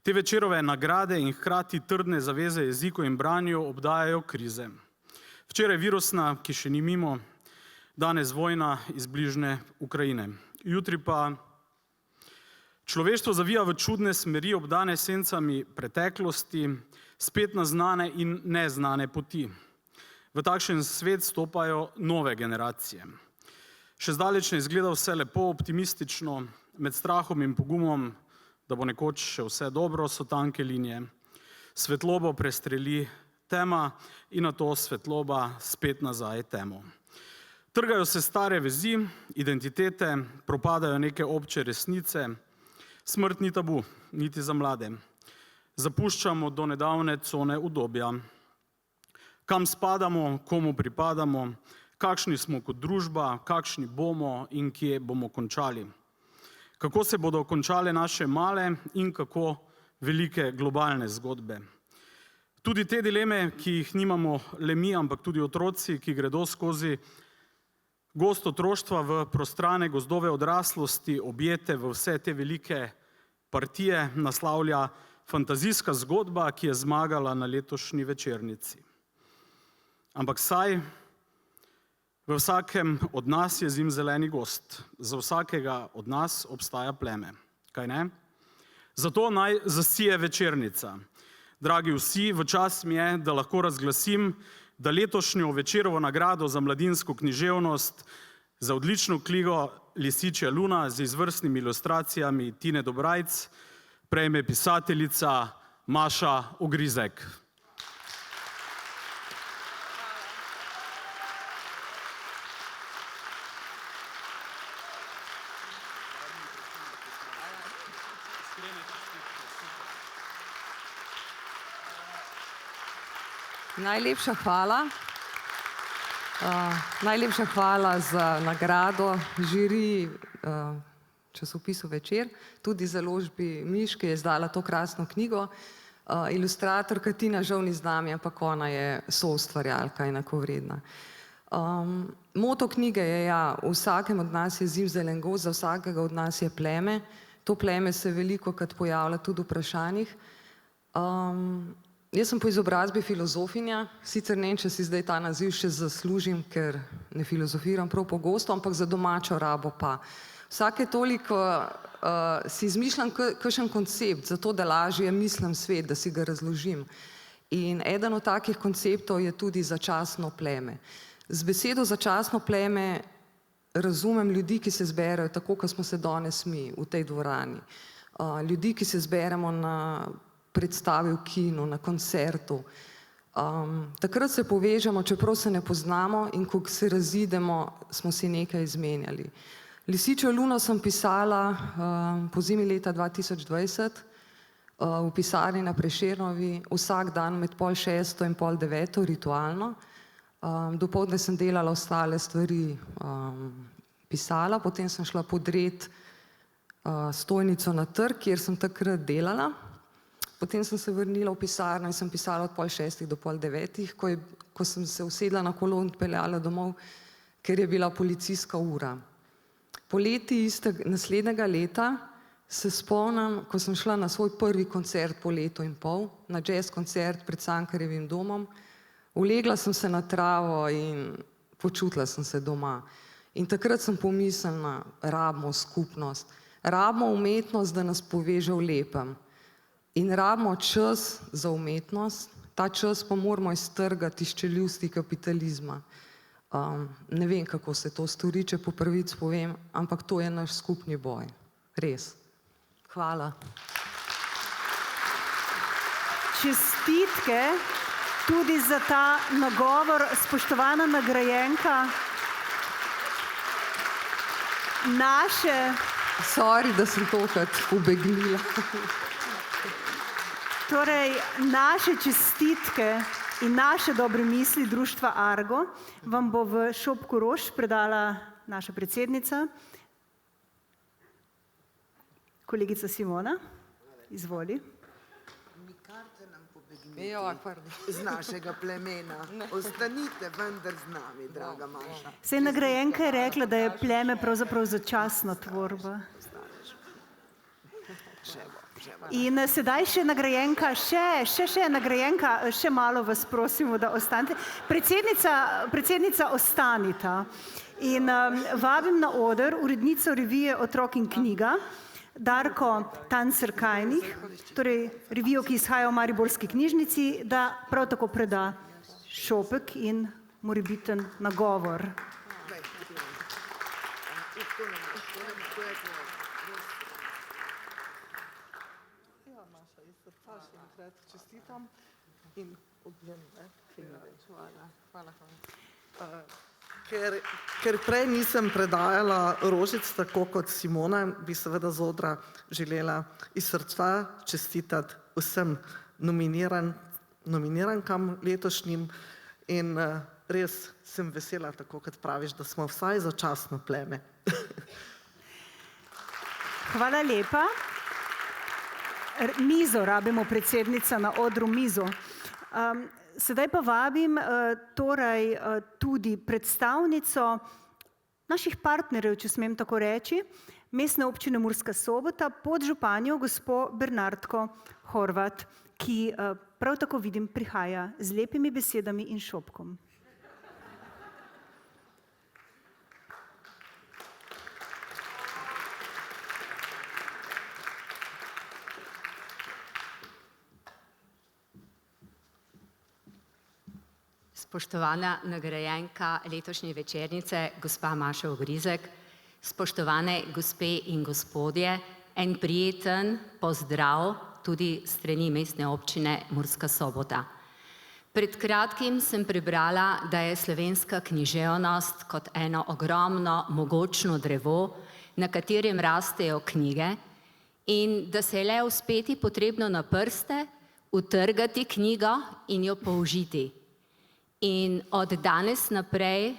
te Večerove nagrade in hkrati trdne zaveze jeziku in branju obdajajo krize. Včeraj virusna, ki še ni mimo, danes vojna iz bližnje Ukrajine. Jutri pa človeštvo zavija v čudne smeri, obdane sencami preteklosti, spet na znane in neznane poti. V takšen svet stopajo nove generacije. Še zdaleč ne izgleda vse lepo, optimistično, med strahom in pogumom, da bo nekoč še vse dobro, so tanke linije. Svetlobo prestreli tema in nato svetloba spet nazaj temo. Trgajo se stare vezi, identitete, propadajo neke obče resnice, smrt ni tabu, niti za mlade. Zapuščamo do nedavne cone udobja. Kam spadamo, komu pripadamo, kakšni smo kot družba, kakšni bomo in kje bomo končali. Kako se bodo končale naše male in kako velike globalne zgodbe. Tudi te dileme, ki jih nimamo le mi, ampak tudi otroci, ki gredo skozi gost otroštva v prostrane gozdove odraslosti, objete v vse te velike partije, naslavlja fantazijska zgodba, ki je zmagala na letošnji večernici. Ampak saj v vsakem od nas je zimzeleni gozd, za vsakega od nas obstaja pleme, kaj ne? Zato naj zasije večernica. Dragi vsi, v čast mi je, da lahko razglasim, da letošnjo Večerovo nagrado za mladinsko književnost za odlično knjigo Lisičja luna z izvrstnimi ilustracijami Tine Dobrajc prejme pisateljica Maša Ogrizek. Najlepša hvala. Najlepša hvala za nagrado žiriji časopisu Večer, tudi založbi Miš, ki je izdala to krasno knjigo. Ilustratorka Tina žal ni z nami, ampak ona je soustvarjalka enakovredna. Moto knjige je ja, v vsakem od nas je zimzelen gozd, za vsakega od nas je pleme. To pleme se velikokrat pojavlja tudi v vprašanjih. Jaz sem po izobrazbi filozofinja, sicer ne vem, če si zdaj ta naziv še zaslužim, ker ne filozofiram prav pogosto, ampak za domačo rabo pa. Vsake toliko si izmišljam kakšen koncept, zato da lažje mislim svet, da si ga razložim. In eden od takih konceptov je tudi začasno pleme. Z besedo začasno pleme razumem ljudi, ki se zberejo tako, kot smo se danes mi v tej dvorani. Ljudi, ki se zberemo na predstavi v kinu, na koncertu. Takrat se povežemo, čeprav se ne poznamo in ko se razidemo, smo si nekaj izmenjali. Lisičjo luno sem pisala po zimi leta 2020 v pisarni na Prešernovi, vsak dan med 5:30 in 8:30 ritualno. Dopoldne sem delala ostale stvari, pisala, potem sem šla podret stojnico na trg, kjer sem takrat delala. Potem sem se vrnila v pisarno in sem pisala od 8:30 do 8:30, ko sem se usedla na kolo in peljala domov, ker je bila policijska ura. Poleti naslednjega leta se spomnim, ko sem šla na svoj prvi koncert po letu in pol, na jazz koncert pred Cankarjevim domom. Ulegla sem se na travo in počutila sem se doma. In takrat sem pomislila, rabimo skupnost, rabimo umetnost, da nas poveže v lepem. In rabimo čas za umetnost, ta čas pa moramo iztrgati iz čeljusti kapitalizma. Ne vem, kako se to stori, če po pravici povem, ampak to je naš skupni boj. Res. Hvala. Čestitke tudi za ta nagovor, spoštovana nagrajenka. Sorry, da sem tokrat ubegnila. Torej, naše čestitke in naše dobre misli društva Argo vam bo v šopku rož predala naša predsednica, kolegica Simona. Izvoli. Z našega plemena. Ostanite vendar z nami, draga Maša. Saj nagrajenka je rekla, da je pleme pravzaprav začasna tvorba. In sedaj še nagrajenka, še malo vas prosimo, da ostanete. Predsednica ostanita. In vabim na oder urednico revije Otrok in knjiga, Darko Tancer-Kajnih, torej revijo, ki izhaja v Mariborski knjižnici, da prav tako preda šopek in morebiten nagovor. Čestitam in objem. Ker prej nisem predajala rožic tako kot Simona, bi seveda z odra želela iz srca čestitati vsem nominirankam letošnjim in res sem vesela, tako kot praviš, da smo vsaj začasno pleme. Hvala lepa. Mizo rabimo, predsednica, na odru mizo. Sedaj pa vabim torej tudi predstavnico naših partnerjev, če smem tako reči, Mestne občine Murska Sobota, podžupanjo gospo Bernardko Horvat, ki prav tako vidim prihaja z lepimi besedami in šopkom. Spoštovana nagrajenka letošnje večernice, gospa Maša Ogrizek, spoštovane gospe in gospodje, en prijeten pozdrav tudi s strani Mestne občine Murska Sobota. Pred kratkim sem prebrala, da je slovenska književnost kot eno ogromno, mogočno drevo, na katerem rastejo knjige, in da se je le uspeti potrebno na prste, utrgati knjigo in jo použiti. In od danes naprej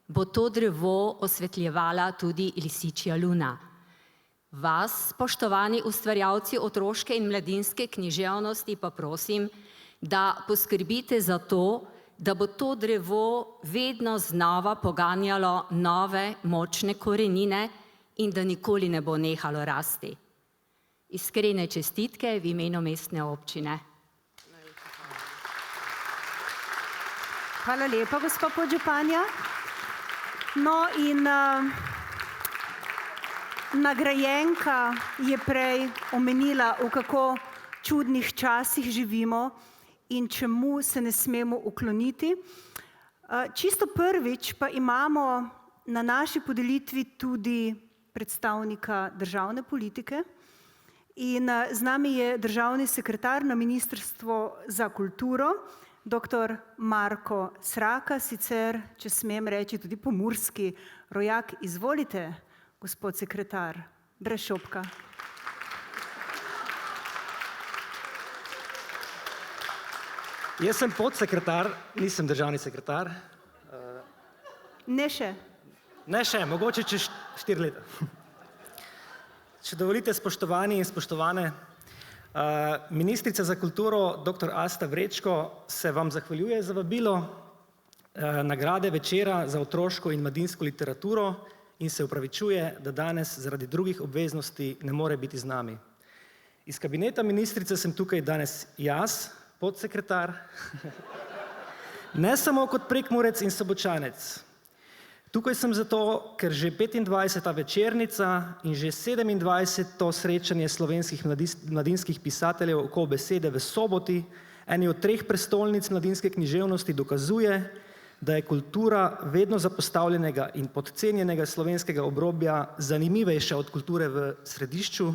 bo to drevo osvetljevala tudi lisičja luna. Vas, spoštovani ustvarjalci otroške in mladinske književnosti, pa prosim, da poskrbite za to, da bo to drevo vedno znova poganjalo nove, močne korenine in da nikoli ne bo nehalo rasti. Iskrene čestitke v imenu Mestne občine. Hvala lepa, gospa podžupanja. No in nagrajenka je prej omenila, v kako čudnih časih živimo in čemu se ne smemo ukloniti. Čisto prvič pa imamo na naši podelitvi tudi predstavnika državne politike in z nami je državni sekretar na Ministrstvu za kulturo, dr. Marko Sraka, sicer, če smem reči, tudi pomurski rojak. Izvolite, gospod sekretar, brez šopka. Jaz sem podsekretar, nisem državni sekretar. Ne še. Ne še, mogoče čez 4 leta. Če dovolite, spoštovani in spoštovane, ministrica za kulturo, dr. Asta Vrečko, se vam zahvaljuje za vabilo nagrade večera za otroško in mladinsko literaturo in se opravičuje, da danes zaradi drugih obveznosti ne more biti z nami. Iz kabineta ministrice sem tukaj danes jaz, podsekretar, ne samo kot Prekmurec in Sobočanec. Tukaj sem zato, ker že 25. večernica in že 27. srečanje slovenskih mladinskih pisateljev okoli besede v Soboti, eni od 3 prestolnic mladinske književnosti, dokazuje, da je kultura vedno zapostavljenega in podcenjenega slovenskega obrobja zanimivejša od kulture v središču.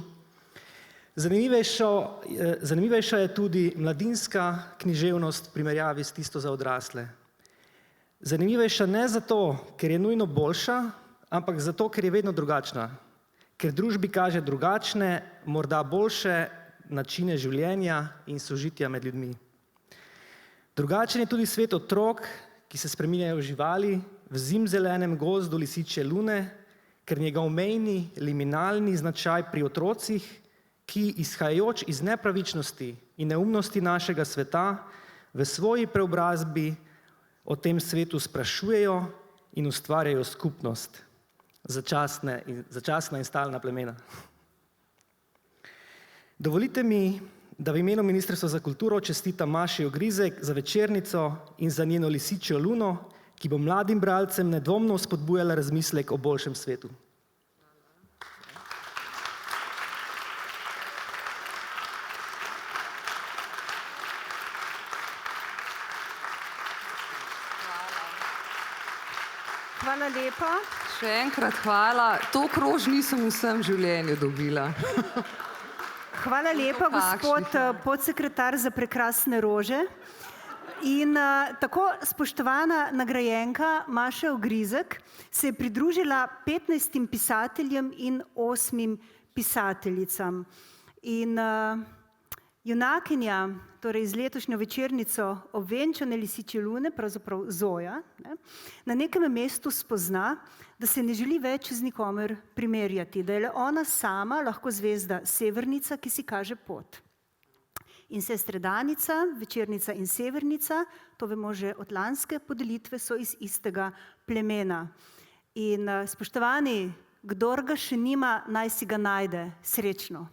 Zanimivejša je tudi mladinska književnost v primerjavi s tisto za odrasle. Zanimivejša ne zato, ker je nujno boljša, ampak zato, ker je vedno drugačna. Ker družbi kaže drugačne, morda boljše načine življenja in sožitja med ljudmi. Drugačen je tudi svet otrok, ki se spreminjajo v živali, v zimzelenem gozdu lisičje lune, ker njegov mejni, liminalni značaj pri otrocih, ki izhajajoč iz nepravičnosti in neumnosti našega sveta v svoji preobrazbi o tem svetu sprašujejo in ustvarjajo skupnost, začasna in stalna plemena. Dovolite mi, da v imenu Ministrstva za kulturo čestitam Maši Ogrizek za večernico in za njeno lisičjo luno, ki bo mladim bralcem nedvomno spodbujala razmislek o boljšem svetu. Hvala lepa. Še enkrat hvala. To krož nisem v vsem življenju dobila. Hvala lepa, gospod podsekretar, za prekrasne rože. In tako spoštovana nagrajenka Maša Ogrizek se je pridružila 15 pisateljem in 8 pisateljicam. In junakinja, torej z letošnjo večernico Obvenčane lisičje lune, pravzaprav Zoja, na nekem mestu spozna, da se ne želi več z nikomer primerjati, da je le ona sama lahko zvezda Severnica, ki si kaže pot. In sestredanica, večernica in Severnica, to vemo že od lanske podelitve, so iz istega plemena. In spoštovani, kdor ga še nima, naj si ga najde. Srečno.